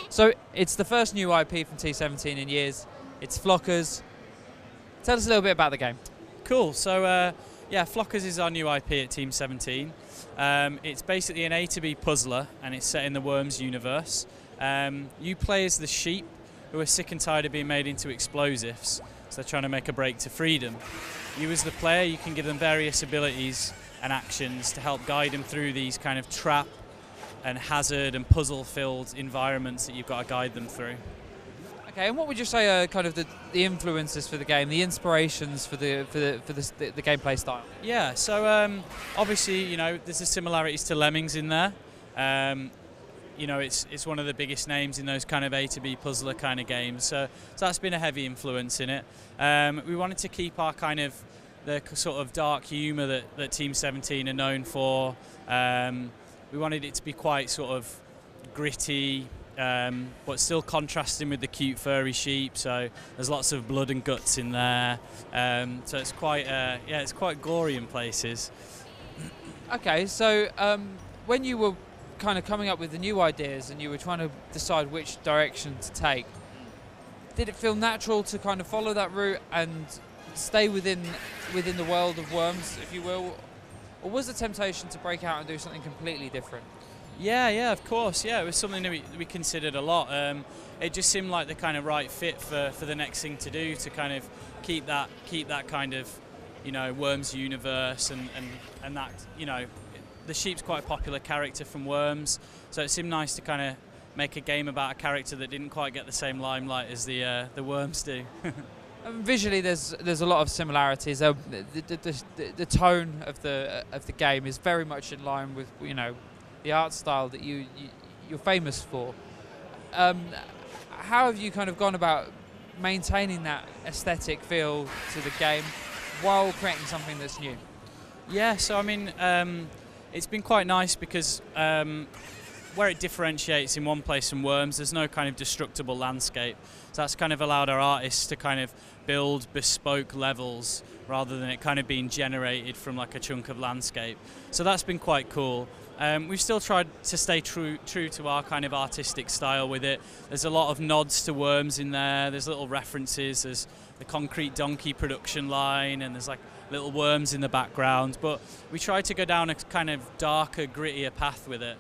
So it's the first new IP from T17 in years. It's Flockers. Tell us a little bit about the game. Cool. So yeah, Flockers is our new IP at Team 17. It's basically an A to B puzzler, and it's set in the Worms universe. You play as the sheep who are sick and tired of being made into explosives, so they're trying to make a break to freedom. You as the player, you can give them various abilities and actions to help guide them through these kind of trap and hazard and puzzle-filled environments that you've got to guide them through. Okay, and what would you say are kind of the influences for the game, the inspirations for the gameplay style? Yeah, so obviously, you know, there's the similarities to Lemmings in there. You know, it's one of the biggest names in those kind of A to B puzzler kind of games. So that's been a heavy influence in it. We wanted to keep our kind of the sort of dark humour that Team 17 are known for. We wanted it to be quite sort of gritty, but still contrasting with the cute furry sheep. So there's lots of blood and guts in there. So it's quite, yeah, it's quite gory in places. Okay, so when you were kind of coming up with the new ideas and you were trying to decide which direction to take, did it feel natural to kind of follow that route and stay within the world of Worms, if you will? Or was the temptation to break out and do something completely different? Yeah, of course. Yeah, it was something that we considered a lot. It just seemed like the kind of right fit for the next thing to do, to kind of keep that kind of, you know, Worms universe and that, you know, the sheep's quite a popular character from Worms, so it seemed nice to kind of make a game about a character that didn't quite get the same limelight as the Worms do. Visually, there's a lot of similarities. The tone of the game is very much in line with, you know, the art style that you're famous for. How have you kind of gone about maintaining that aesthetic feel to the game while creating something that's new? Yeah, so I mean, it's been quite nice because where it differentiates in one place from Worms, there's no kind of destructible landscape. So that's kind of allowed our artists to kind of build bespoke levels rather than it kind of being generated from like a chunk of landscape. So that's been quite cool. We've still tried to stay true to our kind of artistic style with it. There's a lot of nods to Worms in there. There's little references. There's the Concrete Donkey production line, and there's like little worms in the background. But we tried to go down a kind of darker, grittier path with it.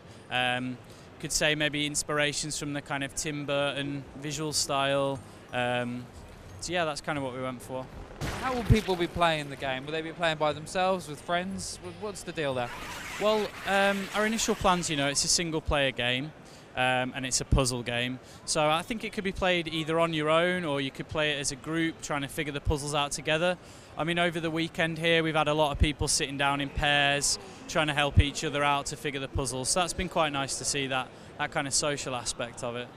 Could say maybe inspirations from the kind of Tim Burton visual style. So yeah, that's kind of what we went for. How will people be playing the game? Will they be playing by themselves, with friends? What's the deal there? Well, our initial plans, you know, it's a single-player game, and it's a puzzle game. So I think it could be played either on your own, or you could play it as a group, trying to figure the puzzles out together. I mean, over the weekend here, we've had a lot of people sitting down in pairs, trying to help each other out to figure the puzzles. So that's been quite nice to see that kind of social aspect of it.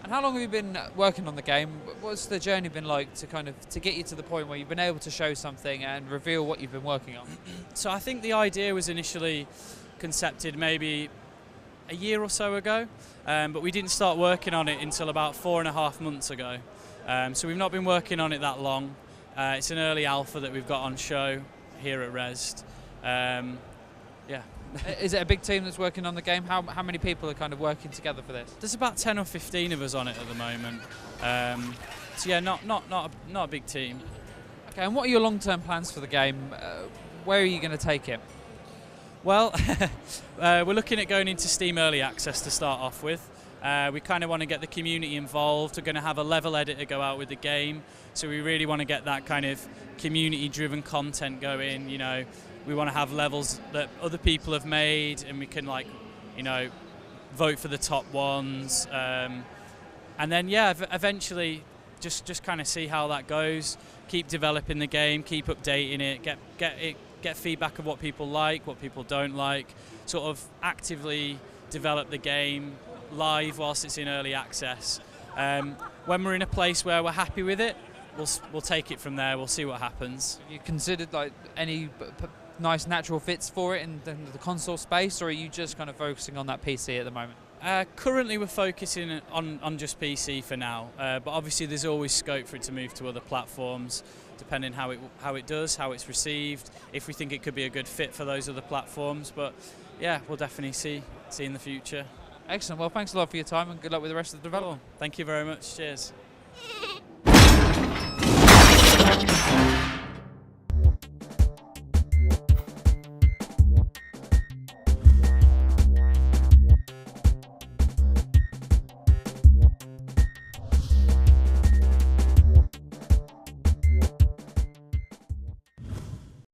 And how long have you been working on the game? What's the journey been like to get you to the point where you've been able to show something and reveal what you've been working on? So I think the idea was initially concepted maybe a year or so ago, but we didn't start working on it until about 4.5 months ago. So we've not been working on it that long. It's an early alpha that we've got on show here at Rest. Yeah. Is it a big team that's working on the game? How many people are kind of working together for this? There's about 10 or 15 of us on it at the moment. So yeah, not a big team. Okay, and what are your long-term plans for the game? Where are you going to take it? Well, we're looking at going into Steam Early Access to start off with. We kind of want to get the community involved. We're going to have a level editor go out with the game, so we really want to get that kind of community-driven content going. You know, we want to have levels that other people have made, and we can, like, you know, vote for the top ones, and then yeah, eventually just kind of see how that goes. Keep developing the game, keep updating it, get feedback of what people like, what people don't like. Sort of actively develop the game live whilst it's in early access, When we're in a place where we're happy with it, we'll take it from there. We'll see what happens. Have you considered like any nice natural fits for it in the console space, or are you just kind of focusing on that PC at the moment? Currently we're focusing on just PC for now, but obviously there's always scope for it to move to other platforms, depending how it does, how it's received, if we think it could be a good fit for those other platforms. But yeah, we'll definitely see in the future. Excellent. Well, thanks a lot for your time and good luck with the rest of the development. Thank you very much. Cheers.